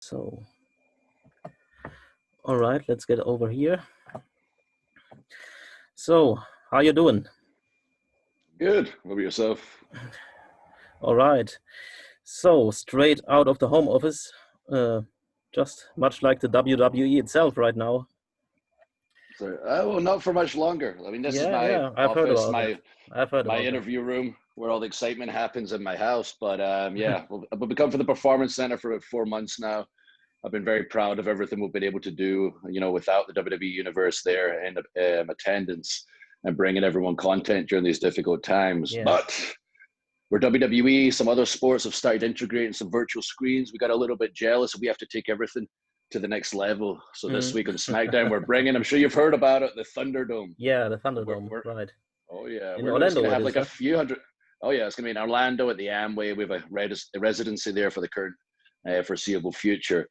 So, all right, let's get over here. So, how you doing? Good. What about yourself? All right. So, straight out of the home office, just much like the WWE itself right now. So, well, not for much longer. I mean, this is my Yeah, I've heard office, about that. my I've heard my about that. interview room, where all the excitement happens in my house. But yeah, we've become for the Performance Center for about 4 months now. I've been very proud of everything we've been able to do, without the WWE Universe there in attendance and bringing everyone content during these difficult times. Yeah. But we're WWE, some other sports have started integrating some virtual screens. We got a little bit jealous. We have to take everything to the next level. So this week on SmackDown, we're bringing, I'm sure you've heard about it, the Thunderdome. Yeah, the Thunderdome, right. Oh, yeah. In We're just going Orlando to it have is, like a huh? few hundred. Oh, yeah. It's going to be in Orlando at the Amway. We have a residency there for the current foreseeable future.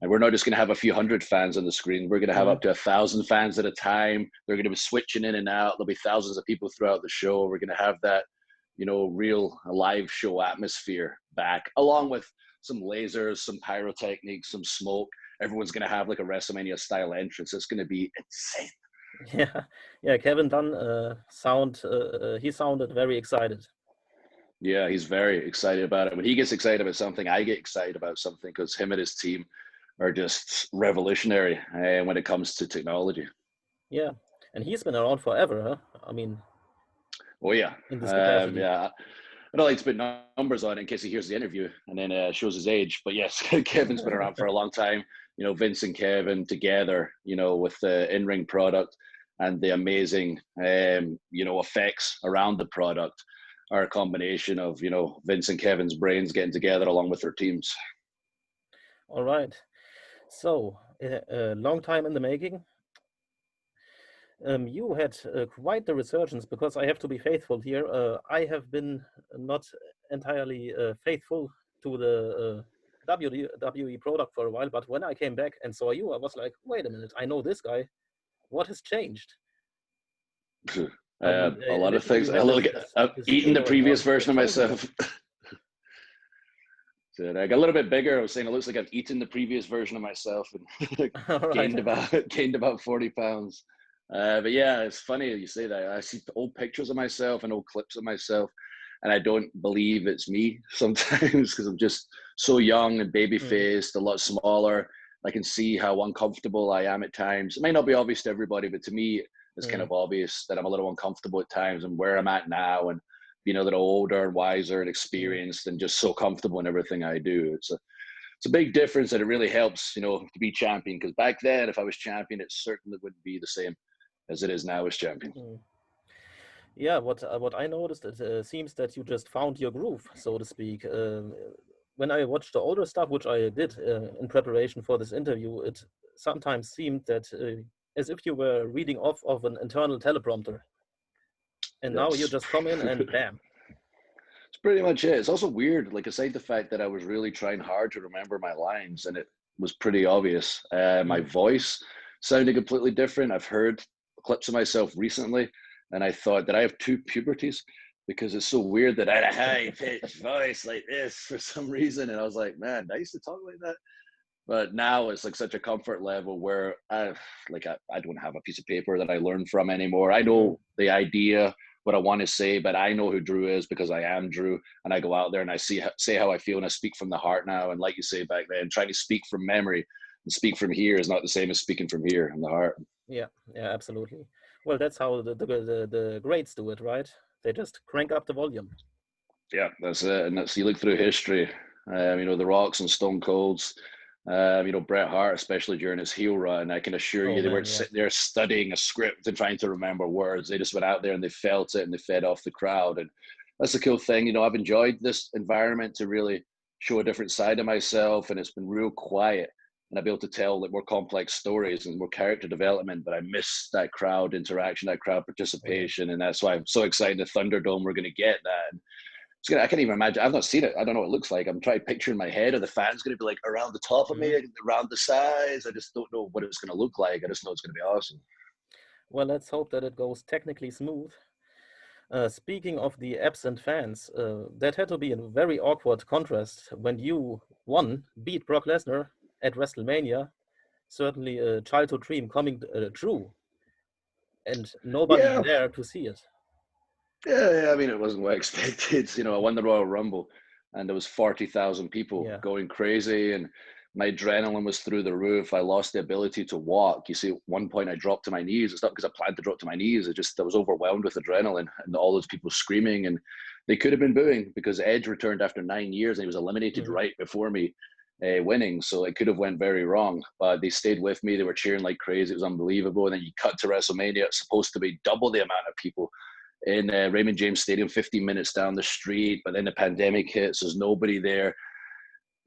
And we're not just going to have a few hundred fans on the screen. We're going to have up to 1,000 fans at a time. They're going to be switching in and out. There'll be thousands of people throughout the show. We're going to have that, real live show atmosphere back, along with some lasers, some pyrotechnics, some smoke. Everyone's going to have like a WrestleMania style entrance. It's going to be insane. Yeah. Kevin Dunn he sounded very excited. Yeah, he's very excited about it. When he gets excited about something, I get excited about something because him and his team are just revolutionary when it comes to technology. Yeah, and he's been around forever, huh? I mean, oh yeah, in this capacity. yeah. I don't like to put numbers on it in case he hears the interview and then shows his age. But yes, Kevin's been around for a long time. Vince and Kevin together, with the in-ring product and the amazing, effects around the product are a combination of, Vince and Kevin's brains getting together along with their teams. All right. So, a long time in the making. You had quite the resurgence, because I have to be faithful here. I have been not entirely faithful to the WWE product for a while, but when I came back and saw you, I was like, wait a minute, I know this guy. What has changed? A lot of things. You had I've this eaten the halo previous advantage version of that told me. myself. So I got a little bit bigger. I was saying it looks like I've eaten the previous version of myself and All right. gained about 40 pounds. But yeah, it's funny you say that. I see old pictures of myself and old clips of myself, and I don't believe it's me sometimes because I'm just so young and baby faced, a lot smaller. I can see how uncomfortable I am at times. It may not be obvious to everybody, but to me, it's kind of obvious that I'm a little uncomfortable at times and where I'm at now, and being a little older and wiser and experienced and just so comfortable in everything I do. It's a big difference, and it really helps, to be champion. Because back then, if I was champion, it certainly wouldn't be the same as it is now as champion. Yeah, what I noticed, it seems that you just found your groove, so to speak. When I watched the older stuff, which I did in preparation for this interview, it sometimes seemed that as if you were reading off of an internal teleprompter. And now you just come in and bam. It's pretty much it. It's also weird, like aside the fact that I was really trying hard to remember my lines, and it was pretty obvious. My voice sounded completely different. I've heard clips of myself recently, and I thought that I have two puberties, because it's so weird that I had a high pitched voice like this for some reason. And I was like, man, I used to talk like that. But now it's like such a comfort level where I don't have a piece of paper that I learn from anymore. I know the idea, what I want to say, but I know who Drew is because I am Drew, and I go out there and I say how I feel, and I speak from the heart now. And like you say back then, trying to speak from memory and speak from here is not the same as speaking from here in the heart. Yeah, absolutely. Well, that's how the greats do it, right? They just crank up the volume. Yeah, that's it. And that's, you look through history, the Rocks and Stone Colds, Bret Hart, especially during his heel run. I can assure you, they weren't sitting there studying a script and trying to remember words. They just went out there and they felt it and they fed off the crowd. And that's the cool thing. I've enjoyed this environment to really show a different side of myself, and it's been real quiet. And I'll be able to tell like more complex stories and more character development, but I miss that crowd interaction, that crowd participation. And that's why I'm so excited the Thunderdome, we're going to get that. And I can't even imagine. I've not seen it. I don't know what it looks like. I'm trying to picture in my head, are the fans going to be like around the top of me, around the sides? I just don't know what it's going to look like. I just know it's going to be awesome. Well, let's hope that it goes technically smooth. Speaking of the absent fans, that had to be a very awkward contrast when you, beat Brock Lesnar, at WrestleMania, certainly a childhood dream coming true, and nobody Yeah, there to see it. yeah. I mean, it wasn't what I expected. You know, I won the Royal Rumble, and there was 40,000 people Yeah. going crazy, and my adrenaline was through the roof. I lost the ability to walk. You see, at one point I dropped to my knees. It's not because I planned to drop to my knees. I was overwhelmed with adrenaline and all those people screaming, and they could have been booing because Edge returned after 9 years and he was eliminated right before me. Winning, so it could have went very wrong, but they stayed with me. They were cheering like crazy. It was unbelievable. And then you cut to WrestleMania. It's supposed to be double the amount of people in Raymond James Stadium, 15 minutes down the street, but then the pandemic hits. There's nobody there.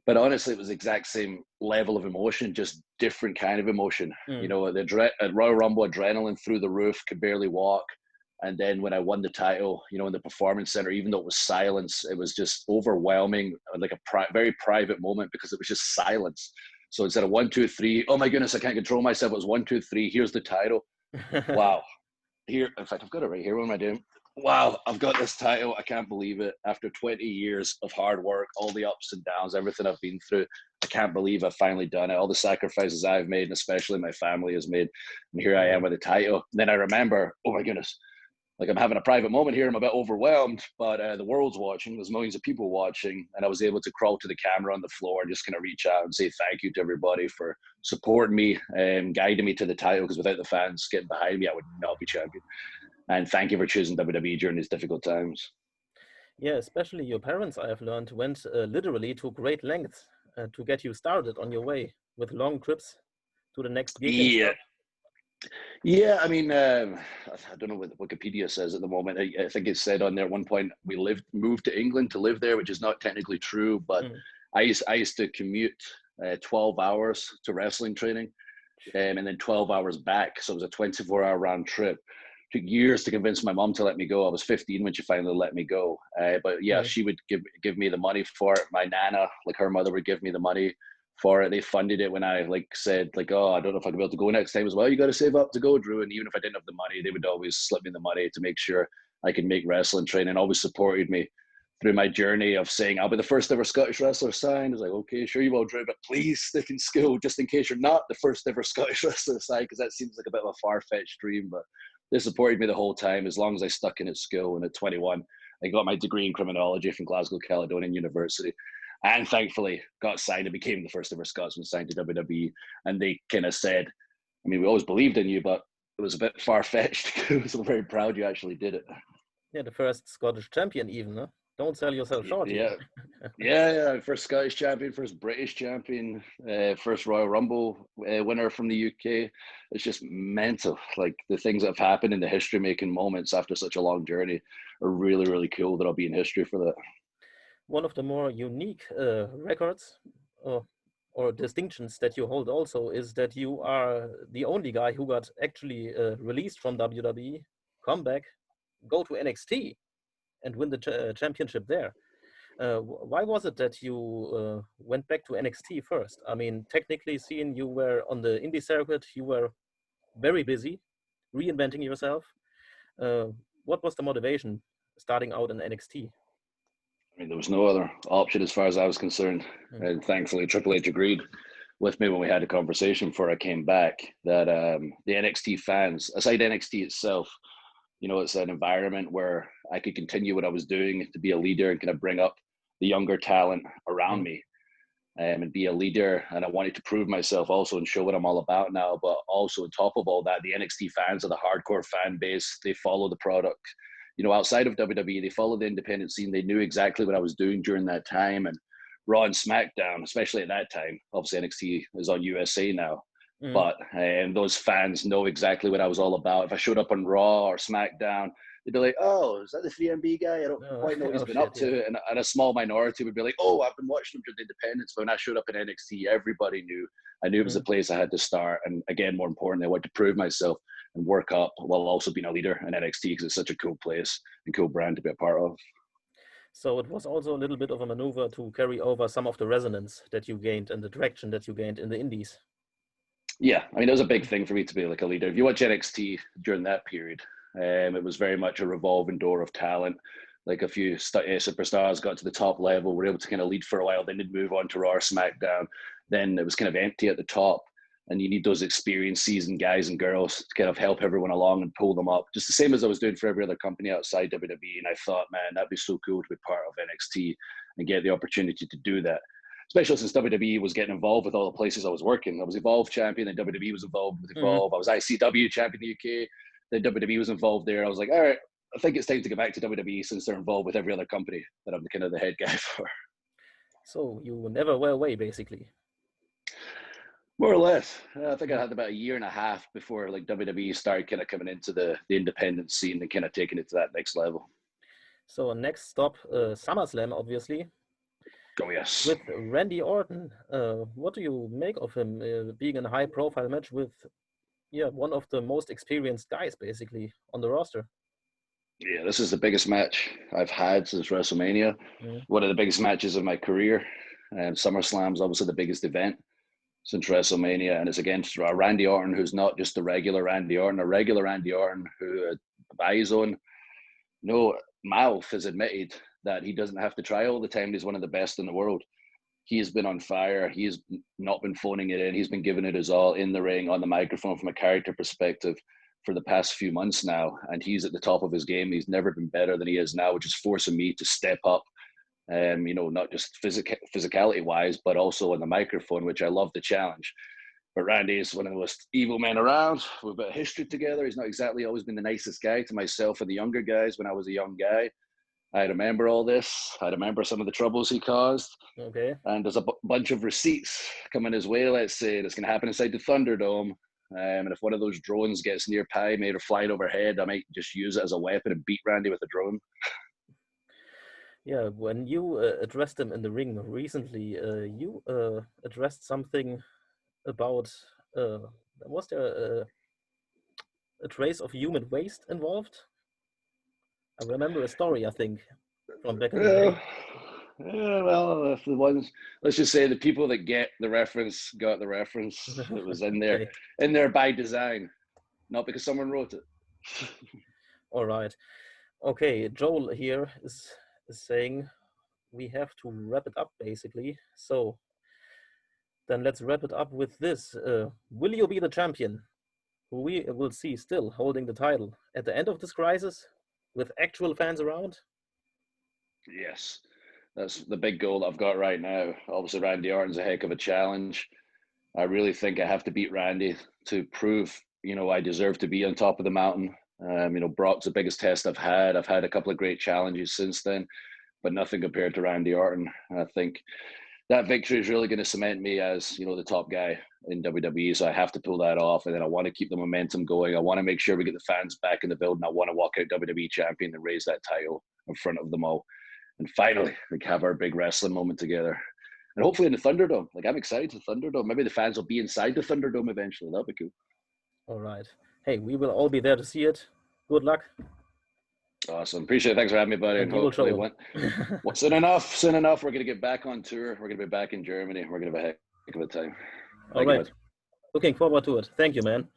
But honestly, it was the exact same level of emotion, just different kind of emotion. You know, at Royal Rumble, adrenaline through the roof, could barely walk. And then when I won the title, you know, in the Performance Center, even though it was silence, it was just overwhelming, like a very private moment because it was just silence. So instead of 1, 2, 3, oh my goodness, I can't control myself. It was 1, 2, 3. Here's the title. Wow. Here, in fact, I've got it right here. What am I doing? Wow, I've got this title. I can't believe it. After 20 years of hard work, all the ups and downs, everything I've been through, I can't believe I've finally done it. All the sacrifices I've made, and especially my family has made. And here I am with the title. And then I remember, oh my goodness, like I'm having a private moment here. I'm a bit overwhelmed, but the world's watching. There's millions of people watching. And I was able to crawl to the camera on the floor and just kind of reach out and say thank you to everybody for supporting me and guiding me to the title, because without the fans getting behind me, I would not be champion. And thank you for choosing WWE during these difficult times. Yeah, especially your parents, I have learned, went literally to great lengths to get you started on your way with long trips to the next gig and Yeah. stuff. Yeah, I mean, I don't know what Wikipedia says at the moment. I think it said on there at one point we moved to England to live there, which is not technically true. But I used to commute 12 hours to wrestling training, and then 12 hours back. So it was a 24-hour round trip. Took years to convince my mom to let me go. I was 15 when she finally let me go. But yeah, she would give me the money for it. My nana, like her mother, would give me the money for it. They funded it when I said oh, I don't know if I could be able to go next time as well. You got to save up to go, Drew. And even if I didn't have the money, they would always slip me the money to make sure I could make wrestling training. Always supported me through my journey of saying I'll be the first ever Scottish wrestler signed. I was like, okay, sure you will, Drew, but please stick in school just in case you're not the first ever Scottish wrestler signed, because that seems like a bit of a far-fetched dream. But they supported me the whole time as long as I stuck in at school. And at 21, I got my degree in criminology from Glasgow Caledonian University. And thankfully got signed and became the first ever Scotsman signed to WWE. And they kind of said, I mean, we always believed in you, but it was a bit far-fetched. So we're very proud you actually did it. Yeah, the first Scottish champion even, huh? Don't sell yourself short. Yeah. First Scottish champion, first British champion, first Royal Rumble winner from the UK. It's just mental. Like the things that have happened in the history-making moments after such a long journey are really, really cool that I'll be in history for that. One of the more unique records or distinctions that you hold also is that you are the only guy who got actually released from WWE, come back, go to NXT, and win the championship there. Why was it that you went back to NXT first? I mean, technically seeing you were on the indie circuit, you were very busy reinventing yourself. What was the motivation starting out in NXT? I mean, there was no other option as far as I was concerned. And thankfully, Triple H agreed with me when we had a conversation before I came back that the NXT fans, aside NXT itself, you know, it's an environment where I could continue what I was doing to be a leader and kind of bring up the younger talent around me and be a leader. And I wanted to prove myself also and show what I'm all about now. But also on top of all that, the NXT fans are the hardcore fan base. They follow the product. You know, outside of WWE, they follow the independent scene. They knew exactly what I was doing during that time. And Raw and SmackDown, especially at that time, obviously NXT is on USA now. But those fans know exactly what I was all about. If I showed up on Raw or SmackDown, they'd be like, oh, is that the 3MB guy? I don't quite know what he's been up to. And a small minority would be like, oh, I've been watching him during the independents. But when I showed up in NXT, everybody knew. I knew it was the place I had to start. And again, more importantly, I wanted to prove myself and work up while also being a leader in NXT because it's such a cool place and cool brand to be a part of. So it was also a little bit of a maneuver to carry over some of the resonance that you gained and the traction that you gained in the indies. Yeah, I mean, it was a big thing for me to be like a leader. If you watch NXT during that period, it was very much a revolving door of talent. Like a few superstars got to the top level, were able to kind of lead for a while, then they'd move on to Raw or SmackDown. then it was kind of empty at the top. And you need those experienced, seasoned guys and girls to kind of help everyone along and pull them up. Just the same as I was doing for every other company outside WWE. And I thought, man, that'd be so cool to be part of NXT and get the opportunity to do that. Especially since WWE was getting involved with all the places I was working. I was Evolve champion, then WWE was involved with Evolve. I was ICW champion in the UK, then WWE was involved there. I was like, all right, I think it's time to get back to WWE since they're involved with every other company that I'm kind of the head guy for. So you never were away, basically. More or less. I think I had about a year and a half before like WWE started kind of coming into the independent scene and kind of taking it to that next level. So next stop, SummerSlam, obviously. Oh, yes. With Randy Orton. What do you make of him being in a high-profile match with, one of the most experienced guys, basically, on the roster? Yeah, this is the biggest match I've had since WrestleMania. One of the biggest matches of my career. SummerSlam's obviously the biggest event since WrestleMania, and it's against Randy Orton, who's not just a regular Randy Orton who, by his own mouth, has admitted that he doesn't have to try all the time. He's one of the best in the world. He has been on fire. He's not been phoning it in. He's been giving it his all in the ring, on the microphone, from a character perspective for the past few months now, and he's at the top of his game. He's never been better than he is now, which is forcing me to step up. Not just physicality wise, but also on the microphone, which I love the challenge. But Randy is one of the most evil men around. We've got history together. He's not exactly always been the nicest guy to myself and the younger guys when I was a young guy. I remember all this. I remember some of the troubles he caused. Okay. And there's a bunch of receipts coming his way, let's say, that's going to happen inside the Thunderdome. And if one of those drones gets near Pi, made her flying overhead, I might just use it as a weapon and beat Randy with a drone. Yeah, when you addressed him in the ring recently, you addressed something about, was there a trace of human waste involved? I remember a story, I think, from back in the day. Yeah, well, if the ones, let's just say the people that get the reference got the reference. It was in there, in there by design, not because someone wrote it. All right. Okay, Joel here is saying we have to wrap it up, basically. So then let's wrap it up with this. Will you be the champion who we will see still holding the title at the end of this crisis with actual fans around? Yes, that's the big goal that I've got right now. Obviously, Randy Orton's a heck of a challenge. I really think I have to beat Randy to prove, I deserve to be on top of the mountain. Brock's the biggest test I've had. I've had a couple of great challenges since then, but nothing compared to Randy Orton. I think that victory is really going to cement me as, the top guy in WWE. So I have to pull that off. And then I want to keep the momentum going. I want to make sure we get the fans back in the building. I want to walk out WWE-Champion and raise that title in front of them all. And finally, have our big wrestling moment together. And hopefully in the Thunderdome. I'm excited for the Thunderdome. Maybe the fans will be inside the Thunderdome eventually. That'll be cool. All right. Hey, we will all be there to see it. Good luck. Awesome. Appreciate it. Thanks for having me, buddy. And hopefully, soon enough, we're going to get back on tour. We're going to be back in Germany. We're going to have a heck of a time. All right. Looking forward to it. Thank you, man.